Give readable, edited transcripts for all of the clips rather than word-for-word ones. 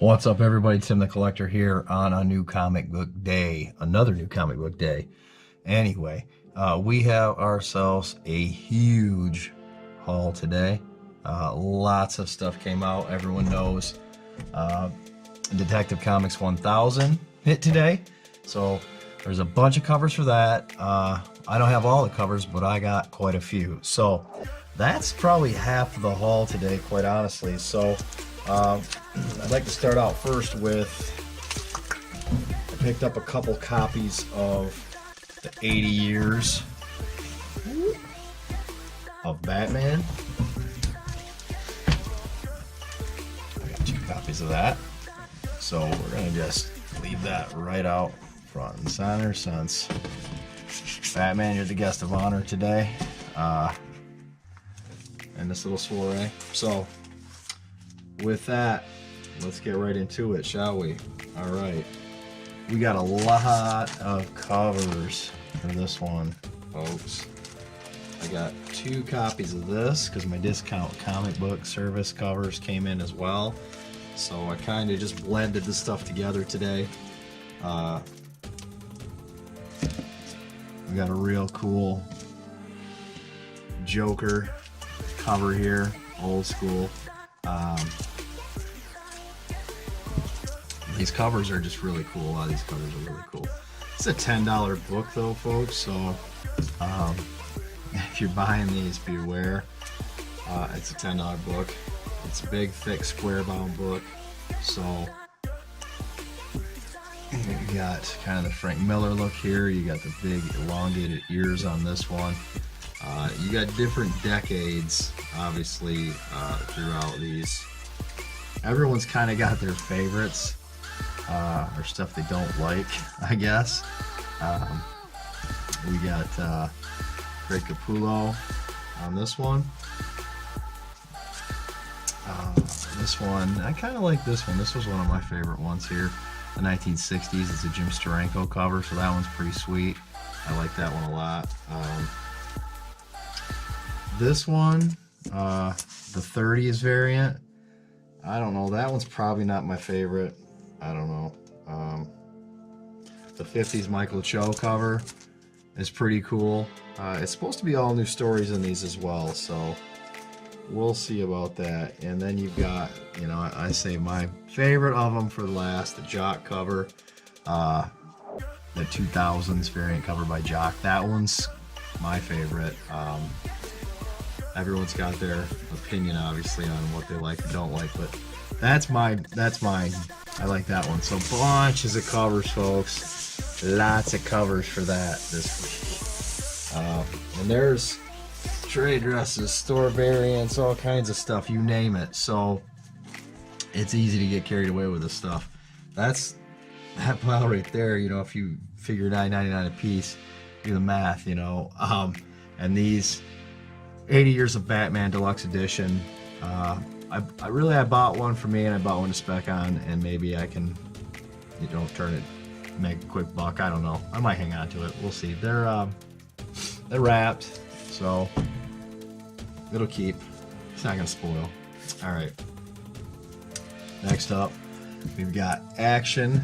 What's up, everybody? Tim the Collector here on a new comic book day, another new comic book day. Anyway, we have ourselves a huge haul today. Lots of stuff came out. Everyone knows Detective Comics 1000 hit today, so there's a bunch of covers for that. I don't have all the covers, but I got quite a few. So that's probably half of the haul today, quite honestly. So I'd like to start out first with, I picked up a couple copies of the 80 Years of Batman. I got 2 copies of that. So we're gonna just leave that right out front and center since Batman, you're the guest of honor today in this little soiree. So with that, let's get right into it, shall we? All right, we got a lot of covers for this one, folks. I got 2 copies of this because my discount comic book service covers came in as well. So I kind of just blended this stuff together today. We got a real cool Joker cover here, old school. These covers are just really cool. A lot of these covers are really cool. It's a $10 book though, folks, so if you're buying these, beware. It's a $10 book. It's a big, thick, square-bound book. So you got kind of the Frank Miller look here. You got the big elongated ears on this one. You got different decades, obviously, throughout these. Everyone's kind of got their favorites, or stuff they don't like, I guess. We got Greg Capullo on this one. This one, I kind of like this one. This was one of my favorite ones here. The 1960s. It's a Jim Steranko cover, so that one's pretty sweet. I like that one a lot. This one, the 30s variant, I don't know. That one's probably not my favorite. I don't know. The 50s Michael Cho cover is pretty cool. It's supposed to be all new stories in these as well, so we'll see about that. And then you've got, you know, I say my favorite of them for the last, the Jock cover, the 2000s variant cover by Jock. That one's my favorite. Everyone's got their opinion, obviously, on what they like or don't like, but that's mine. I like that one. So bunches of covers, folks. Lots of covers for that this week. And there's trade dresses, store variants, all kinds of stuff, you name it. So it's easy to get carried away with this stuff. That's that pile right there. You know, if you figure $9.99 a piece, do the math. You know, and these 80 Years of Batman Deluxe Edition. I bought one for me, and I bought one to spec on, and maybe I can, you know, turn it, make a quick buck. I don't know. I might hang on to it. We'll see. They're wrapped, so it'll keep. It's not gonna spoil. All right. Next up, we've got Action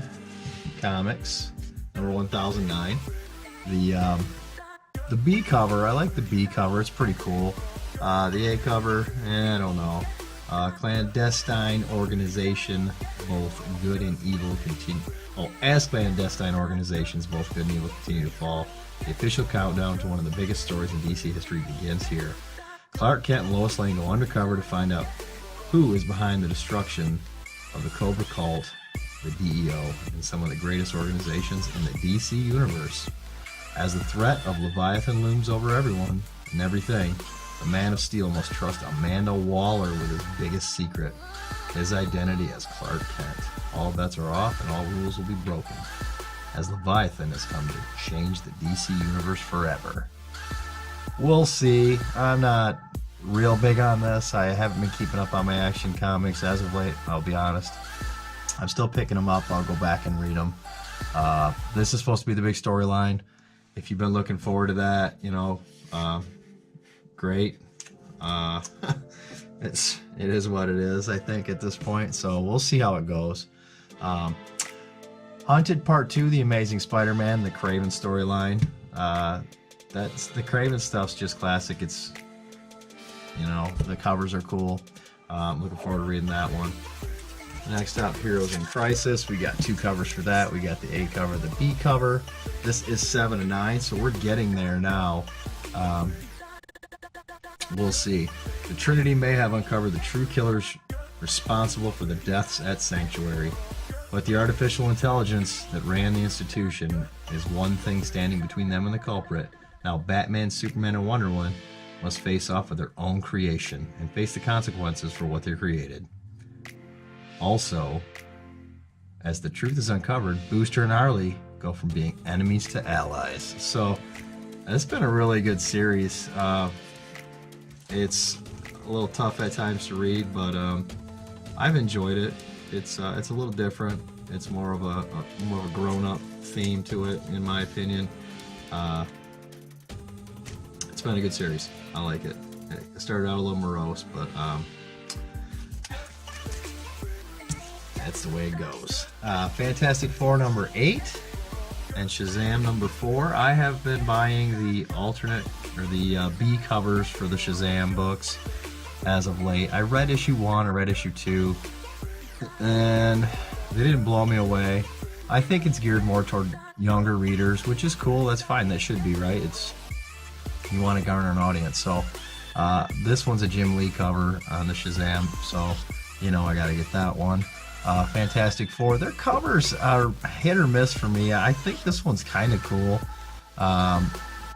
Comics number 1009. The B cover, I like the B cover. It's pretty cool. The A cover, I don't know. Clandestine organization, both good and evil continue. Oh, as clandestine organizations, both good and evil continue to fall, the official countdown to one of the biggest stories in DC history begins here. Clark Kent and Lois Lane go undercover to find out who is behind the destruction of the Cobra Cult, the DEO, and some of the greatest organizations in the DC universe. As the threat of Leviathan looms over everyone and everything, the Man of Steel must trust Amanda Waller with his biggest secret, his identity as Clark Kent. All bets are off and all rules will be broken, as Leviathan has come to change the DC universe forever. We'll see. I'm not real big on this. I haven't been keeping up on my Action Comics as of late, I'll be honest. I'm still picking them up. I'll go back and read them. This is supposed to be the big storyline. If you've been looking forward to that, you know, great. it is what it is, I think, at this point. So we'll see how it goes. Hunted Part 2, The Amazing Spider-Man, the Kraven storyline. That's the Kraven stuff's just classic. It's, you know, the covers are cool. Looking forward to reading that one. Next up, Heroes in Crisis. We got 2 covers for that. We got the A cover, the B cover. This is 7 and 9, so we're getting there now. We'll see. The Trinity may have uncovered the true killers responsible for the deaths at Sanctuary, but the artificial intelligence that ran the institution is one thing standing between them and the culprit. Now Batman, Superman, and Wonder Woman must face off with their own creation and face the consequences for what they created. Also, as the truth is uncovered, Booster and Harley go from being enemies to allies. So it's been a really good series. It's a little tough at times to read, but I've enjoyed it. It's a little different. It's more of a grown-up theme to it, in my opinion. It's been a good series. I like it. It started out a little morose, but that's the way it goes. Fantastic Four number 8 and Shazam number 4. I have been buying the alternate or the B covers for the Shazam books as of late. I read issue 1, I read issue 2, and they didn't blow me away. I think it's geared more toward younger readers, which is cool. That's fine. That should be, right? You want to garner an audience. So this one's a Jim Lee cover on the Shazam, so you know I got to get that one. Fantastic Four, their covers are hit or miss for me. I think this one's kind of cool.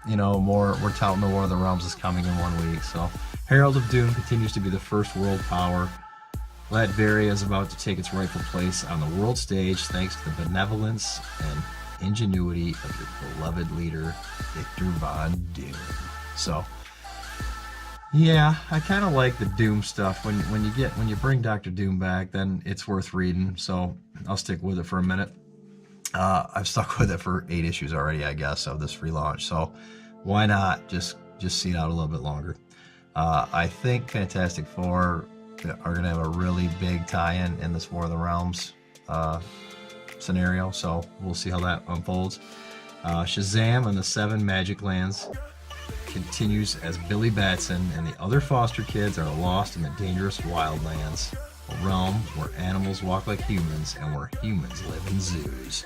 You know, we're touting the War of the Realms is coming in 1 week. So Herald of Doom continues to be the first world power. Latveria is about to take its rightful place on the world stage thanks to the benevolence and ingenuity of your beloved leader, Victor Von Doom. So yeah, I kind of like the Doom stuff. When you bring Dr. Doom back, then it's worth reading. So I'll stick with it for a minute. I've stuck with it for 8 issues already, I guess, of this relaunch. So why not just see it out a little bit longer? I think Fantastic Four are going to have a really big tie-in in this War of the Realms scenario. So we'll see how that unfolds. Shazam and the 7 Magic Lands continues as Billy Batson and the other foster kids are lost in the dangerous wildlands, a realm where animals walk like humans and where humans live in zoos.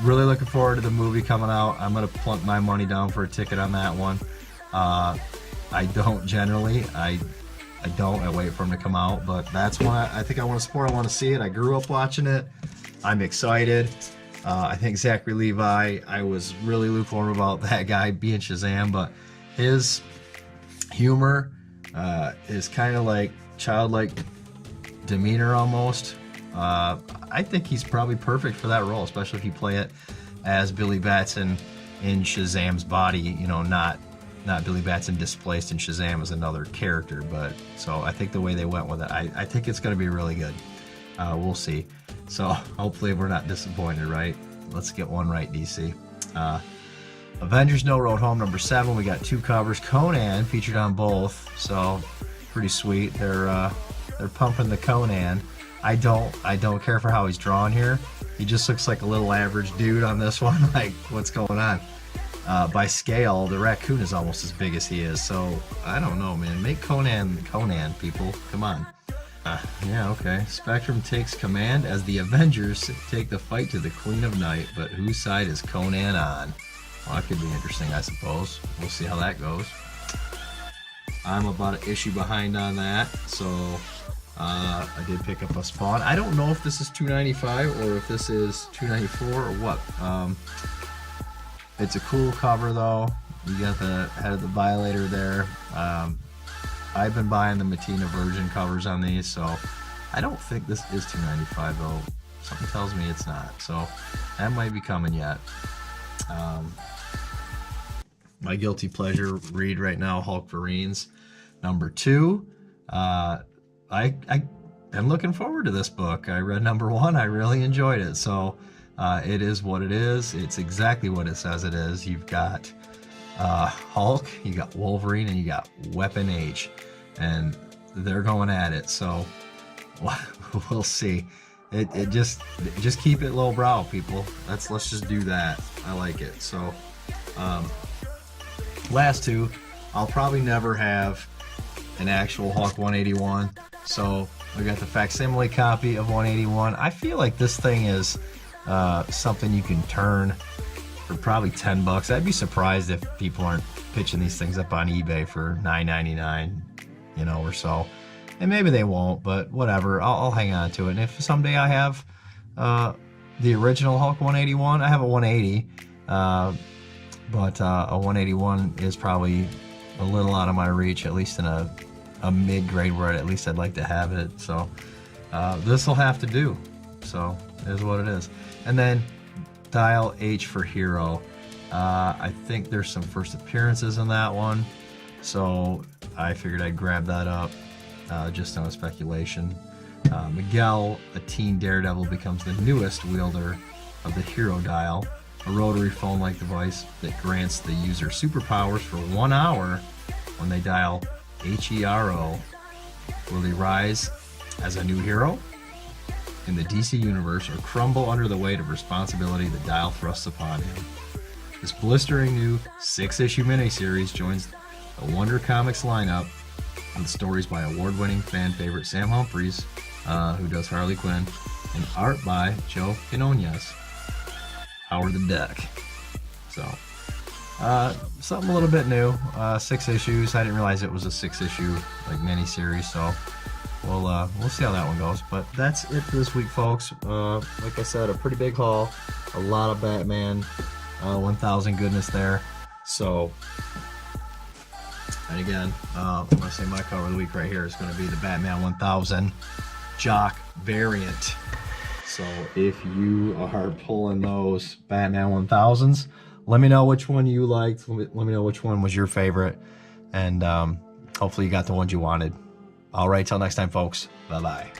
Really looking forward to the movie coming out. I'm going to plunk my money down for a ticket on that one. I don't generally. I wait for them to come out, but that's one I think I want to support. I want to see it. I grew up watching it. I'm excited. I think Zachary Levi, I was really lukewarm about that guy being Shazam, but his humor is kind of like childlike demeanor almost. I think he's probably perfect for that role, especially if you play it as Billy Batson in Shazam's body, you know, not Billy Batson displaced in Shazam as another character. But so I think the way they went with it, I think it's going to be really good. We'll see. So hopefully we're not disappointed, right? Let's get one right, DC. Avengers No Road Home number 7. We got 2 covers. Conan featured on both, so pretty sweet. They're pumping the Conan. I don't care for how he's drawn here. He just looks like a little average dude on this one. Like, what's going on? By scale, the raccoon is almost as big as he is. So I don't know, man. Make Conan, people. Come on. Yeah, okay. Spectrum takes command as the Avengers take the fight to the Queen of Night, but whose side is Conan on? Well, that could be interesting, I suppose. We'll see how that goes. I'm about an issue behind on that, so I did pick up a Spawn. I don't know if this is $2.95 or if this is $2.94 or what. It's a cool cover, though. You got the head of the Violator there. I've been buying the Matina Virgin covers on these, so I don't think this is $2.95 though. Something tells me it's not, so that might be coming yet. My guilty pleasure read right now, Hulk Marines number 2. I'm looking forward to this book. I read number 1. I really enjoyed it, so it is what it is. It's exactly what it says it is. You've got Hulk, you got Wolverine, and you got Weapon H. And they're going at it. So we'll see. It just keep it lowbrow, people. Let's just do that. I like it. So last two, I'll probably never have an actual Hawk 181. So we got the facsimile copy of 181. I feel like this thing is something you can turn for probably $10. I'd be surprised if people aren't pitching these things up on eBay for $9.99, you know, or so. And maybe they won't, but whatever. I'll hang on to it. And if someday I have the original Hawk 181, I have a 180, but a 181 is probably a little out of my reach, at least in a mid-grade where at least I'd like to have it. So this will have to do. So it is what it is. And then Dial H for Hero. I think there's some first appearances in that one, so I figured I'd grab that up just on a speculation. Miguel, a teen daredevil, becomes the newest wielder of the Hero Dial, a rotary phone-like device that grants the user superpowers for 1 hour when they dial HERO. Will he rise as a new hero in the DC universe or crumble under the weight of responsibility the Dial thrusts upon him? This blistering new 6-issue miniseries joins the Wonder Comics lineup with stories by award-winning fan favorite Sam Humphries, who does Harley Quinn, and art by Joe Quinones. Howard the Duck. So, something a little bit new. 6 issues. I didn't realize it was a 6-issue like miniseries, so we'll see how that one goes. But that's it for this week, folks. Like I said, a pretty big haul. A lot of Batman 1000 goodness there. So, and again, I'm going to say my cover of the week right here is going to be the Batman 1000 Jock variant. So if you are pulling those Batman 1000s, let me know which one you liked. Let me know which one was your favorite. And hopefully you got the ones you wanted. All right, till next time, folks. Bye-bye.